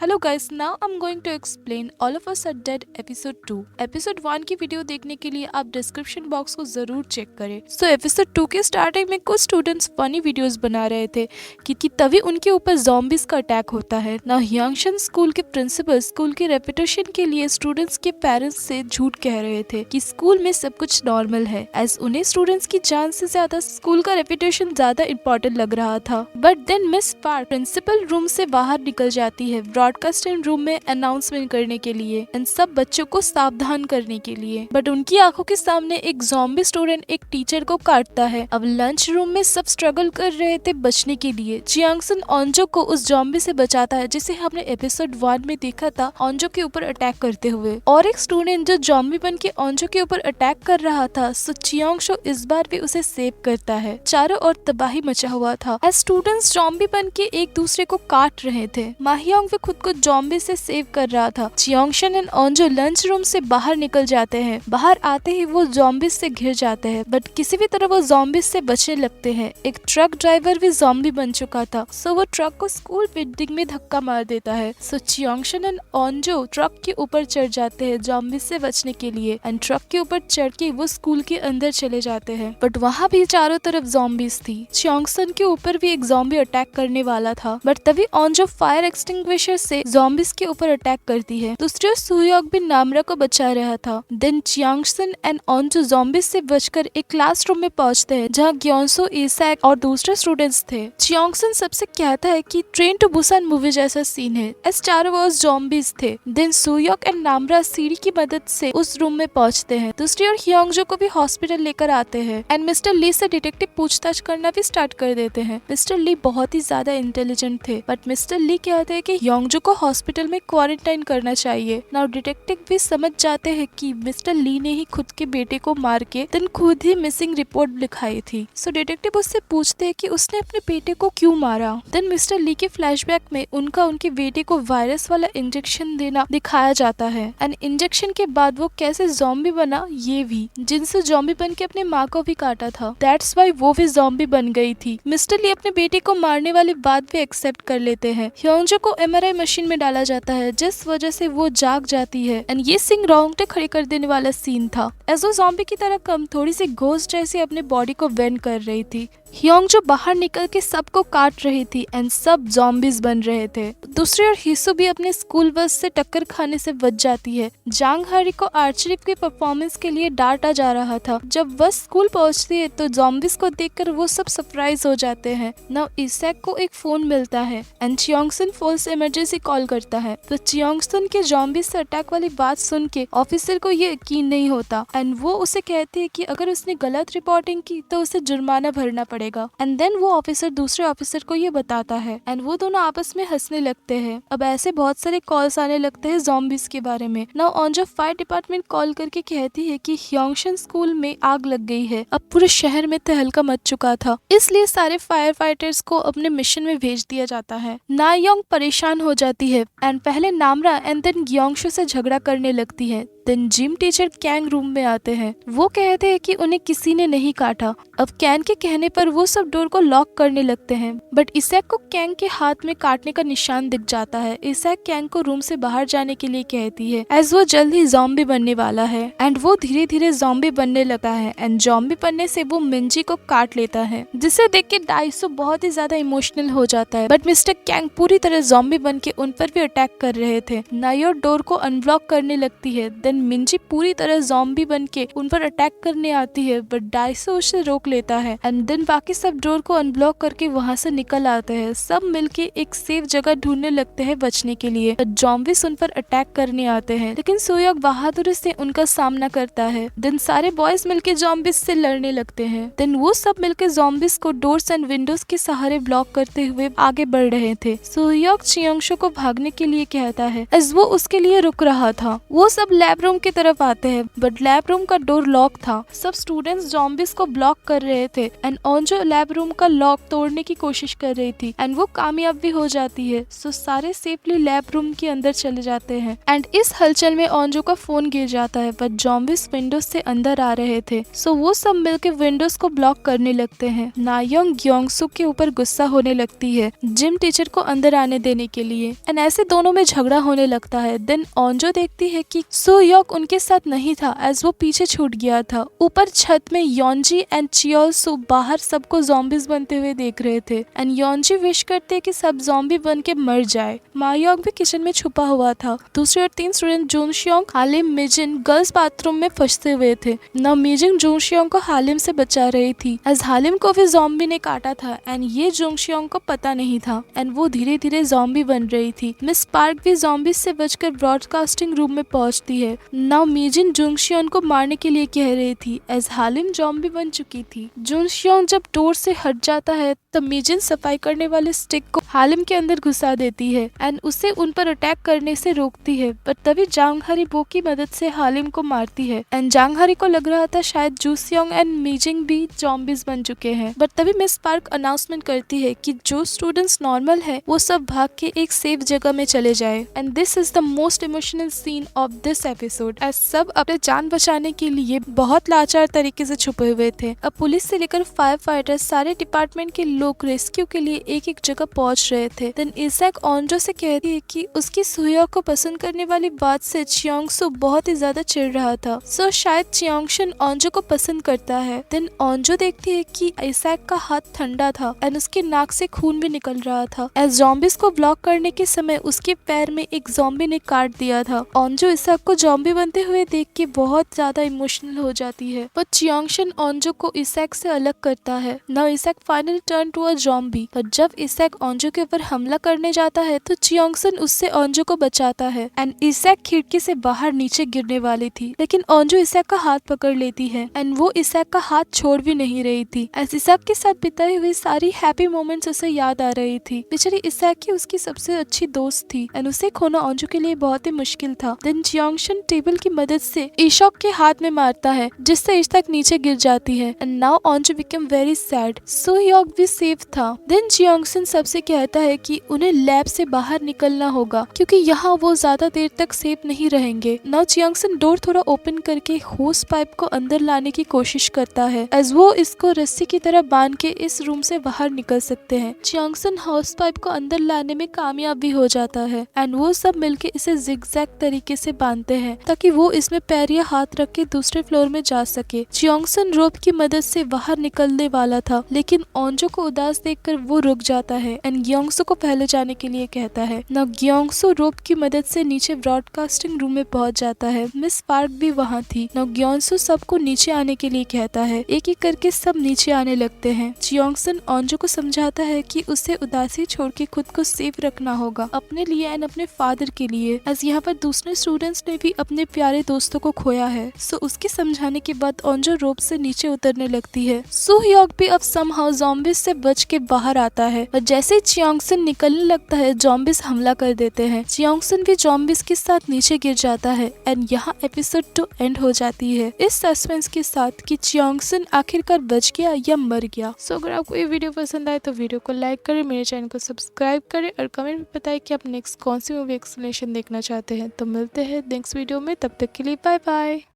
Hello guys, now I am going to explain all of us are dead episode 2। Episode 1 की video देखने के लिए आप description box को जरूर चेक करें। सो एपिसोड 2 के स्टार्टिंग में कुछ स्टूडेंट्स फनी वीडियोस बना रहे थे कि तभी उनके ऊपर ज़ॉम्बीज का अटैक होता है। नाउ ह्यांगशन स्कूल के प्रिंसिपल स्कूल के रेपुटेशन के लिए स्टूडेंट्स के पेरेंट्स से झूठ कह रहे थे कि स्कूल में सब कुछ नॉर्मल है, एज उन्हें स्टूडेंट्स की जान से ज्यादा स्कूल का रेपुटेशन ज्यादा इम्पोर्टेंट लग रहा था। But then miss Park principal room से बाहर निकल जाती है ब्रॉडकास्टिंग रूम में अनाउंसमेंट करने के लिए इन सब बच्चों को सावधान करने के लिए। बट उनकी आंखों के सामने एक ज़ॉम्बी स्टूडेंट एक टीचर को काटता है। अब लंच रूम में सब स्ट्रगल कर रहे थे बचने के लिए। चियांगसन ओंजो को उस ज़ॉम्बी से बचाता है जिसे हमने एपिसोड 1 में देखा था ओंजो के ऊपर अटैक करते हुए। और एक स्टूडेंट जो ज़ॉम्बी बन के ओंजो के ऊपर अटैक कर रहा था, सो चियांगशो इस बार भी उसे सेव करता है। चारों ओर तबाही मचा हुआ था एज स्टूडेंट्स ज़ॉम्बी बन के एक दूसरे को काट रहे थे। माहियोंग भी खुद को ज़ॉम्बी से सेव कर रहा था। चियांगशन एंड ओंजो लंच रूम से बाहर निकल जाते हैं। बाहर आते ही वो ज़ॉम्बी से घिर जाते हैं, बट किसी भी तरह वो ज़ॉम्बी से बचने लगते हैं। एक ट्रक ड्राइवर भी ज़ॉम्बी बन चुका था, सो वो ट्रक को स्कूल बिल्डिंग में धक्का मार देता है। सो चियांगशन एंड ओंजो ट्रक के ऊपर चढ़ जाते हैं ज़ॉम्बी से बचने के लिए एंड ट्रक के ऊपर चढ़ के वो स्कूल के अंदर चले जाते हैं। बट वहाँ भी चारों तरफ ज़ॉम्बीज थी। चियांगसन के ऊपर भी एक ज़ॉम्बी अटैक करने वाला था, बट तभी ओंजो फायर एक्सटिंग्विशर से ज़ॉम्बीज के ऊपर अटैक करती है। दूसरी ओर सुयोग भी नामरा को बचा रहा था। देन चियांगसन एंड ओंजो ज़ॉम्बीज से बचकर एक क्लासरूम में पहुंचते हैं जहां ग्योंसो, इसेक और दूसरे स्टूडेंट्स थे। चियांगसन सबसे कहता है कि ट्रेन टू बुसान मूवी जैसा सीन है, एस चारों ओर ज़ॉम्बीज थे। देन सुयोग एंड नामरा सीढ़ी की मदद से उस रूम में पहुंचते हैं। दूसरी ओर ह्योंगजो को भी हॉस्पिटल लेकर आते हैं एंड मिस्टर ली से डिटेक्टिव पूछताछ करना भी स्टार्ट कर देते हैं। मिस्टर ली बहुत ही ज्यादा इंटेलिजेंट थे, बट मिस्टर ली कहते हैं कि ह्योंगजो को हॉस्पिटल में क्वारंटाइन करना चाहिए। नाउ डिटेक्टिव भी समझ जाते हैं कि मिस्टर ली ने ही खुद के बेटे को मार के देन खुद ही मिसिंग रिपोर्ट लिखाई थी। सो डिटेक्टिव उससे पूछते हैं कि उसने अपने बेटे को क्यों मारा। देन मिस्टर ली के फ्लैशबैक में उनके बेटे को वायरस वाला इंजेक्शन देना दिखाया जाता है एंड इंजेक्शन के बाद वो कैसे ज़ॉम्बी बना, ये भी जिनसे ज़ॉम्बी बन के अपने माँ को भी काटा था, दैट्स वाई वो भी ज़ॉम्बी बन गई थी। मिस्टर ली अपने बेटे को मारने वाली बात भी एक्सेप्ट कर लेते हैं। ह्योंगजो को एमआरआई मशीन में डाला जाता है जिस वजह से वो जाग जाती है एंड ये सीन रोंगटे खड़े कर देने वाला सीन था, एज वो ज़ॉम्बी की तरह कम थोड़ी सी घोस्ट जैसी अपने बॉडी को वेंड कर रही थी। ह्योंगजो बाहर निकल के सबको काट रही थी एंड सब ज़ॉम्बीज बन रहे थे। दूसरी ओर हिसू भी अपने स्कूल बस से टक्कर खाने से बच जाती है। जांग हारी को आर्चरी की परफॉर्मेंस के लिए डांटा जा रहा था। जब बस स्कूल पहुंचती है तो ज़ॉम्बीज को देखकर वो सब सरप्राइज हो जाते हैं। नाउ इसेक को एक फोन मिलता है एंड चियांगसन फोन से इमरजेंसी कॉल करता है। तो चियांगसन के ज़ॉम्बीज से अटैक वाली बात सुन के ऑफिसर को ये यकीन नहीं होता एंड वो उसे कहती है कि अगर उसने गलत रिपोर्टिंग की तो उसे जुर्माना भरना पड़ेगा। एंड देन वो ऑफिसर दूसरे ऑफिसर को ये बताता है एंड वो दोनों आपस में हंसने लगते हैं। अब ऐसे बहुत सारे कॉल्स आने लगते हैं ज़ॉम्बीज के बारे में। नाउ ओंजो फायर डिपार्टमेंट कॉल करके कहती है कि ह्योंगशन स्कूल में आग लग गई है। अब पूरे शहर में तहलका मच चुका था, इसलिए सारे फायर फाइटर्स को अपने मिशन में भेज दिया जाता है। नायोंग परेशान हो जाती है एंड पहले नामरा एंड देन ग्योंगशो से झगड़ा करने लगती है। Then gym teacher Kang room में आते हैं। वो कहते हैं कि उन्हें किसी ने नहीं काटा। अब कैंग के कहने पर वो सब डोर को लॉक करने लगते हैं, बट इसेक को कैंग के हाथ में काटने का निशान दिख जाता है। इसेक कैंग को रूम से बाहर जाने के लिए कहती है एज वो जल्द ही ज़ॉम्बी बनने वाला है एंड वो धीरे धीरे ज़ॉम्बी बनने लगा है एंड ज़ॉम्बी बनने से वो मिंजी को काट लेता है, जिसे देख के डाइसो बहुत ही ज्यादा इमोशनल हो जाता है। बट मिस्टर कैंग पूरी तरह ज़ॉम्बी बन के उन पर भी अटैक कर रहे थे। नायो डोर को अनब्लॉक करने लगती है। देन मिंजी पूरी तरह ज़ॉम्बी बन के उन पर अटैक करने आती है, बट डाइसो उसे रोक लेता है एंड देन बाकी सब डोर को अनब्लॉक करके वहाँ से निकल आते हैं। सब मिलके एक सेफ जगह ढूंढने लगते हैं बचने के लिए। ज़ॉम्बीज उन पर अटैक करने आते हैं, लेकिन सुयोग बहादुरी से उनका सामना करता है। देन सारे बॉयज मिलके ज़ॉम्बीज से लड़ने लगते हैं। देन वो सब मिलके ज़ॉम्बीज को डोर्स एंड विंडोज के सहारे ब्लॉक करते हुए आगे बढ़ रहे थे। सुयोग चियांगशो को भागने के लिए कहता है एज वो उसके लिए रुक रहा था। वो सब लैब रूम की तरफ आते हैं, बट लैब रूम का डोर लॉक था। सब स्टूडेंट्स ज़ॉम्बीज को ब्लॉक कर रहे थे एंड ओंजो लैब रूम का लॉक तोड़ने की कोशिश कर रही थी एंड वो कामयाब भी हो जाती है। सो सारे सेफली लैब रूम के अंदर चले जाते हैं एंड इस हलचल में ओंजो का फोन गिर जाता है, बट ज़ॉम्बीज विंडोज से अंदर आ रहे थे। सो वो सब मिलकर विंडोज को ब्लॉक करने लगते हैं। नायोंग ग्योंगसुक के ऊपर गुस्सा होने लगती है जिम टीचर को अंदर आने देने के लिए एंड ऐसे दोनों में झगड़ा होने लगता है। देन ओंजो देखती है कि सो योक उनके साथ नहीं था एज वो पीछे छूट गया था। ऊपर छत में योंजी एंड चियोल सो बाहर सबको ज़ॉम्बीज बनते हुए देख रहे थे एंड योंजी विश करते कि सब ज़ॉम्बी बन के मर जाए। मायोंग भी किचन में छुपा हुआ था। दूसरी ओर 3 स्टूडेंट जुनशियोंग, हालिम, मिजिन गर्ल्स बाथरूम में फंसते हुए थे। न मिजिन जुनशियोंग को हालिम से बचा रही थी एज हालिम को भी ज़ॉम्बी ने काटा था एंड ये जुनशियोंग को पता नहीं था एंड वो धीरे धीरे ज़ॉम्बी बन रही थी। मिस पार्क भी ज़ॉम्बीज से बचकर ब्रॉडकास्टिंग रूम में पहुंचती है। नाउ मिजिन जुनशियोंग को मारने के लिए कह रही थी एज हालिम ज़ॉम्बी बन चुकी थी। जुनशियोंग जब डोर से हट जाता है तब मिजिन सफाई करने वाले स्टिक को हालिम के अंदर घुसा देती है एंड उसे उन पर अटैक करने से रोकती है, बट तभी जांग हरी बो की मदद से हालिम को मारती है एंड जांग हरी को लग रहा था शायद जूसियोंग एंड मिजिंग भी ज़ॉम्बीज बन चुके हैं। बट तभी मिस पार्क अनाउंसमेंट करती है कि जो स्टूडेंट्स नॉर्मल है वो सब भाग के एक सेफ जगह में चले जाए and this is the most emotional scene of this episode as सब अपने जान बचाने के लिए बहुत लाचार तरीके से छुपे हुए थे। अब पुलिस से लेकर फायर फाइटर्स सारे डिपार्टमेंट के लोग रेस्क्यू के लिए एक एक जगह पहुंच रहे थे। देन इसेक ओंजो से कहती है कि उसकी सुयोक को पसंद करने वाली बात से चियोंगसू बहुत ही ज्यादा चिढ़ रहा था। सो शायद चियोंगशन ओंजो को पसंद करता है। देन ओंजो देखती है कि इसेक का हाथ ठंडा था एंड उसके नाक से खून भी निकल रहा था एज ज़ॉम्बीज को ब्लॉक करने के समय उसके पैर में एक ज़ॉम्बी ने काट दिया था। ओंजो इसेक को ज़ॉम्बी बनते हुए देख के बहुत ज्यादा इमोशनल हो जाती है, पर चियोंगशन ओंजो को इसेक से अलग करता है। Now Isaac finally turn to a zombie, पर जब इसेक ओंजो के ऊपर हमला करने जाता है तो चियोंगसन उससे ओंजो को बचाता है एंड इसेक खिड़की से बाहर नीचे गिरने वाली थी, लेकिन ओंजो इसेक का हाथ पकड़ लेती है एंड वो इसेक का हाथ छोड़ भी नहीं रही थी एज इसेक के साथ बिताई हुई सारी हैप्पी मोमेंट्स उसे याद आ रही थी। बेचारी इसेक की उसकी सबसे अच्छी दोस्त थी एंड उसे खोना ओंजो के लिए बहुत ही मुश्किल था। देन चियोंगशन टेबल की मदद से इशोक के हाथ में मारता है जिससे इशोक नीचे गिर जाती है and now Onjo become very sad. So Yoke भी सेफ था। देन चियोंगसन सबसे कहता है कि उन्हें लैब से बाहर निकलना होगा क्योंकि यहाँ वो ज्यादा देर तक सेफ नहीं रहेंगे। नाउ चियोंगसन डोर थोड़ा ओपन करके होस पाइप को अंदर लाने की कोशिश करता है एज वो इसको रस्सी की तरह बांध के इस रूम से बाहर निकल सकते हैं। चियोंगसन हाउस पाइप को अंदर लाने में कामयाब भी हो जाता है एंड वो सब मिलके इसे जिगजैग तरीके से बांधते हैं ताकि वो इसमें पैर या हाथ रख के दूसरे फ्लोर में जा सके। चियोंगसन रोप की मदद से बाहर निकलने वाला था, लेकिन ओंजो को उदास देखकर वो रुक जाता है एंड ग्योंगसू को पहले जाने के लिए कहता है। न ग्योंगसू रोप की मदद से नीचे ब्रॉडकास्टिंग रूम में पहुंच जाता है। मिस पार्क भी वहां थी। न ग्योंगसू सबको नीचे आने के लिए कहता है। एक एक करके सब नीचे आने लगते हैं। चियोंगसन ओंजो को समझाता है कि उसे उदासी छोड़ के खुद को सेफ रखना होगा अपने लिए एंड अपने फादर के लिए, एज यहाँ पर दूसरे स्टूडेंट्स ने भी अपने प्यारे दोस्तों को खोया है। सो उसके समझाने के बाद ओंजो रोप से नीचे उतरने लगती है। सो योक भी अब समहाउ ज़ॉम्बीज से बच के बाहर आता है और जैसे ही चियोंगसन निकलने लगता है ज़ॉम्बीज हमला कर देते हैं। चियोंगसन भी ज़ॉम्बीज के साथ नीचे गिर जाता है एंड यहाँ एपिसोड 2 एंड हो जाती है इस सस्पेंस के साथ कि चियोंगसन आखिरकार बच गया या मर गया। सो अगर आपको ये वीडियो पसंद आए तो वीडियो को लाइक करें, मेरे चैनल को सब्सक्राइब करें और कमेंट में बताएं कि आप नेक्स्ट कौन सी मूवी एक्सप्लेनेशन देखना चाहते हैं। तो मिलते हैं नेक्स्ट वीडियो में, तब तक के लिए बाय बाय।